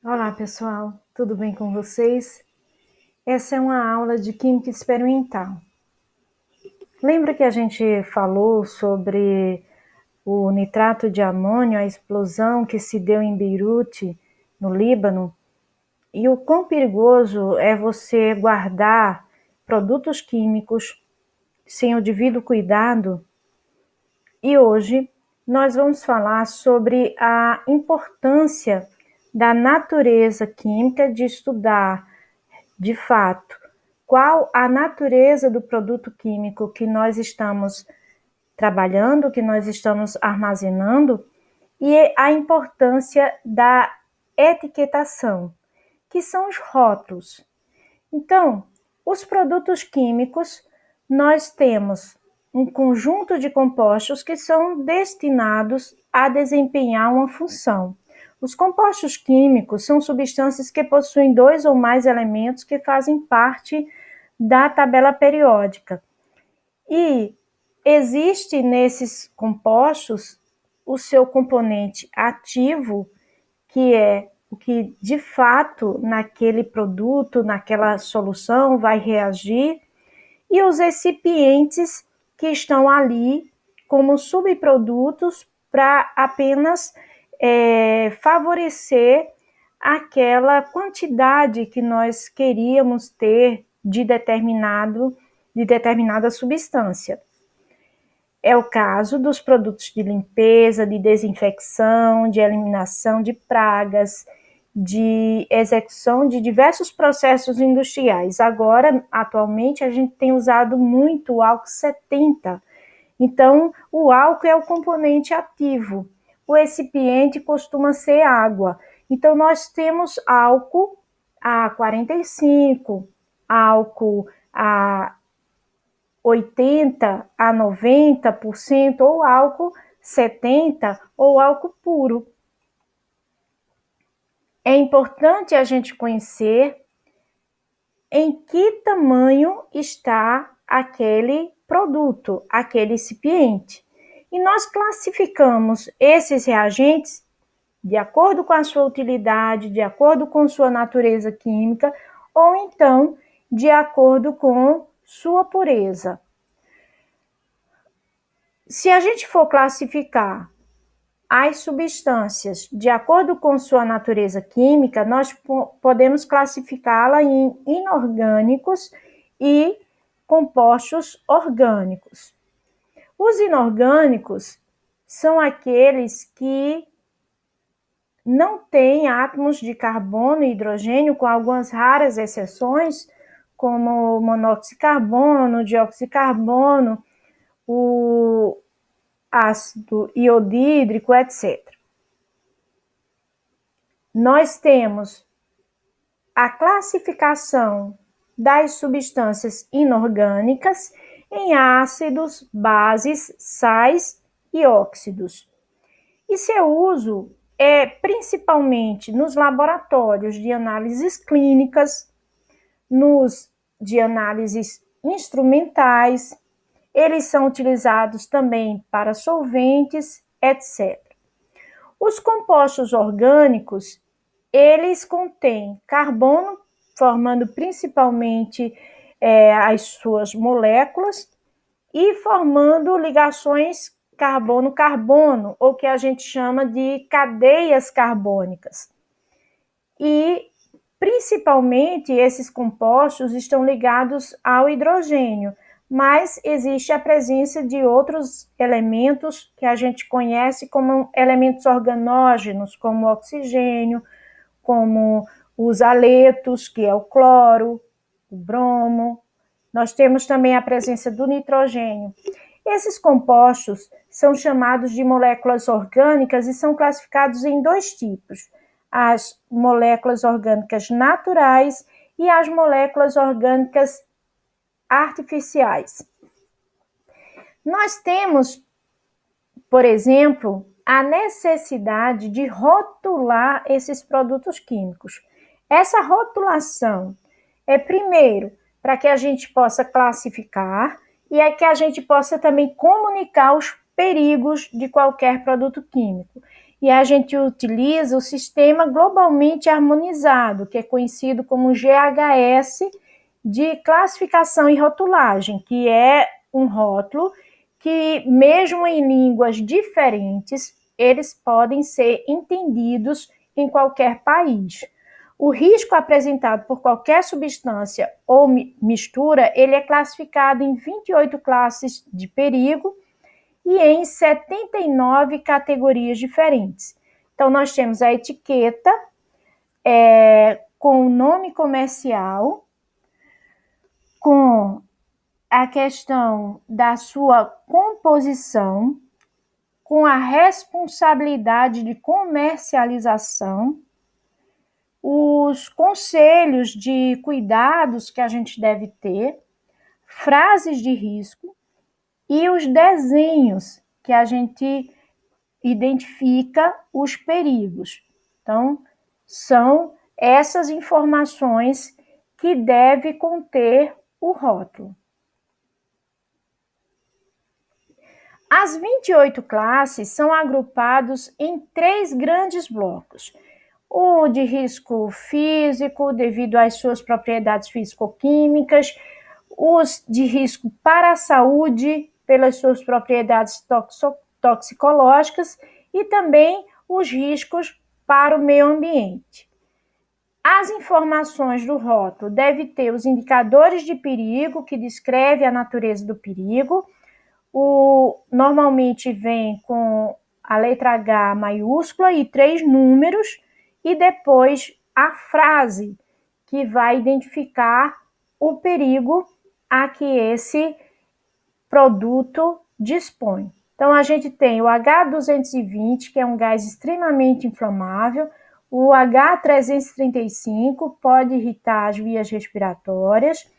Olá, pessoal, tudo bem com vocês? Essa é uma aula de Química Experimental. Lembra que a gente falou sobre o nitrato de amônio, a explosão que se deu em Beirute, no Líbano? E o quão perigoso é você guardar produtos químicos sem o devido cuidado? E hoje nós vamos falar sobre a importância da natureza química de estudar de fato, qual a natureza do produto químico que nós estamos trabalhando, que nós estamos armazenando, e a importância da etiquetação, que são os rótulos. Então, os produtos químicos, nós temos um conjunto de compostos que são destinados a desempenhar uma função. Os compostos químicos são substâncias que possuem dois ou mais elementos que fazem parte da tabela periódica. E existe nesses compostos o seu componente ativo, que é o que de fato naquele produto, naquela solução vai reagir, e os recipientes que estão ali como subprodutos para apenas favorecer aquela quantidade que nós queríamos ter de determinada substância. É o caso dos produtos de limpeza, de desinfecção, de eliminação de pragas, de execução de diversos processos industriais. Agora, atualmente, a gente tem usado muito o álcool 70. Então, o álcool é o componente ativo. O recipiente costuma ser água. Então, nós temos álcool a 45, álcool a 80 a 90% ou álcool 70 ou álcool puro. É importante a gente conhecer em que tamanho está aquele produto, aquele recipiente. E nós classificamos esses reagentes de acordo com a sua utilidade, de acordo com sua natureza química, ou então de acordo com sua pureza. Se a gente for classificar as substâncias de acordo com sua natureza química, nós podemos classificá-la em inorgânicos e compostos orgânicos. Os inorgânicos são aqueles que não têm átomos de carbono e hidrogênio, com algumas raras exceções, como monóxido de carbono, dióxido de carbono, o ácido iodídrico, etc. Nós temos a classificação das substâncias inorgânicas em ácidos, bases, sais e óxidos. E seu uso é principalmente nos laboratórios de análises clínicas, nos de análises instrumentais, eles são utilizados também para solventes, etc. Os compostos orgânicos, eles contêm carbono, formando principalmente as suas moléculas e formando ligações carbono-carbono, ou que a gente chama de cadeias carbônicas. E principalmente esses compostos estão ligados ao hidrogênio, mas existe a presença de outros elementos que a gente conhece como elementos organógenos, como o oxigênio, como os haletos, que é o cloro, o bromo. Nós temos também a presença do nitrogênio. Esses compostos são chamados de moléculas orgânicas e são classificados em dois tipos: as moléculas orgânicas naturais e as moléculas orgânicas artificiais. Nós temos, por exemplo, a necessidade de rotular esses produtos químicos. Essa rotulação é, primeiro, para que a gente possa classificar e é que a gente possa também comunicar os perigos de qualquer produto químico. e a gente utiliza o Sistema Globalmente Harmonizado, que é conhecido como GHS, de classificação e rotulagem, que é um rótulo que, mesmo em línguas diferentes, eles podem ser entendidos em qualquer país. O risco apresentado por qualquer substância ou mistura, ele é classificado em 28 classes de perigo e em 79 categorias diferentes. Então, nós temos a etiqueta com o nome comercial, com a questão da sua composição, com a responsabilidade de comercialização, os conselhos de cuidados que a gente deve ter, frases de risco e os desenhos que a gente identifica os perigos. Então, são essas informações que deve conter o rótulo. As 28 classes são agrupados em 3 grandes blocos. O de risco físico, devido às suas propriedades físico-químicas, os de risco para a saúde, pelas suas propriedades toxicológicas, e também os riscos para o meio ambiente. As informações do rótulo devem ter os indicadores de perigo, que descreve a natureza do perigo. Normalmente vem com a letra H maiúscula e 3 números, e depois a frase que vai identificar o perigo a que esse produto dispõe. Então, a gente tem o H220, que é um gás extremamente inflamável, o H335 pode irritar as vias respiratórias.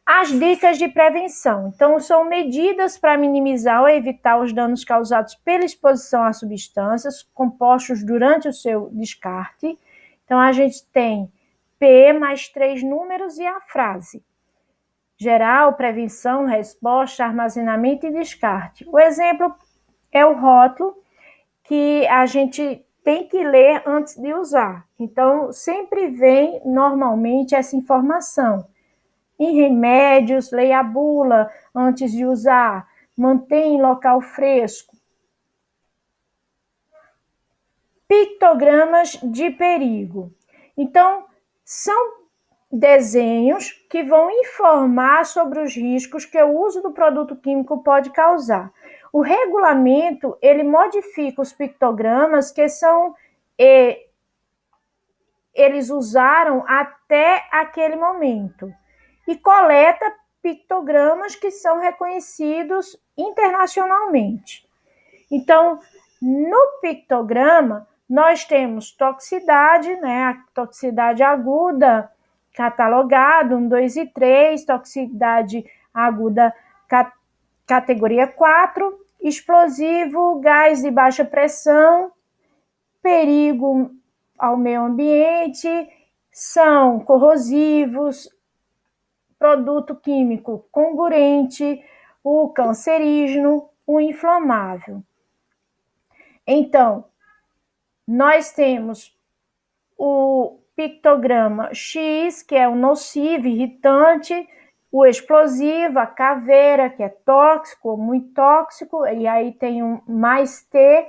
As dicas de prevenção. Então, são medidas para minimizar ou evitar os danos causados pela exposição a substâncias compostos durante o seu descarte. Então, a gente tem P mais 3 números e a frase. Geral, prevenção, resposta, armazenamento e descarte. O exemplo é o rótulo que a gente tem que ler antes de usar. Então, sempre vem normalmente essa informação. Em remédios, leia a bula antes de usar, mantenha em local fresco. Pictogramas de perigo. Então, são desenhos que vão informar sobre os riscos que o uso do produto químico pode causar. O regulamento, ele modifica os pictogramas que são eles usaram até aquele momento e coleta pictogramas que são reconhecidos internacionalmente. Então, no pictograma, nós temos toxicidade, né, a toxicidade aguda, catalogado, 1, 2 e 3, toxicidade aguda, categoria 4, explosivo, gás de baixa pressão, perigo ao meio ambiente, são corrosivos, produto químico comburente, o cancerígeno, o inflamável. Então, nós temos o pictograma X, que é o nocivo, irritante, o explosivo, a caveira, que é tóxico, muito tóxico, e aí tem um mais T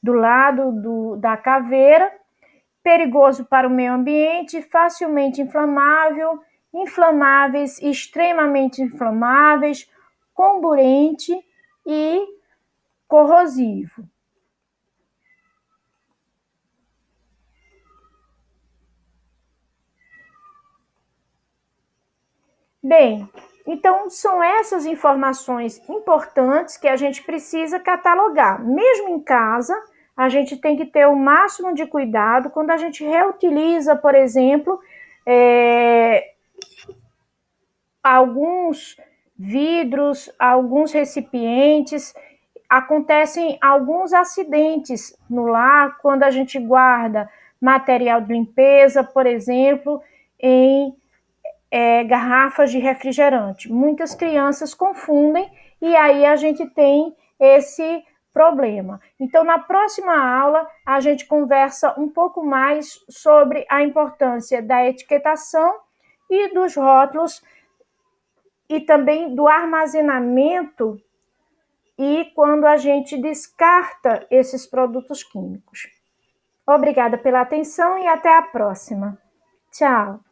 do lado da caveira, perigoso para o meio ambiente, facilmente inflamável, inflamáveis, extremamente inflamáveis, comburente e corrosivo. Bem, então são essas informações importantes que a gente precisa catalogar. Mesmo em casa, a gente tem que ter o máximo de cuidado quando a gente reutiliza, por exemplo, alguns vidros, alguns recipientes. Acontecem alguns acidentes no lar quando a gente guarda material de limpeza, por exemplo, em garrafas de refrigerante. Muitas crianças confundem e aí a gente tem esse problema. Então, na próxima aula, a gente conversa um pouco mais sobre a importância da etiquetação e dos rótulos e também do armazenamento e quando a gente descarta esses produtos químicos. Obrigada pela atenção e até a próxima. Tchau!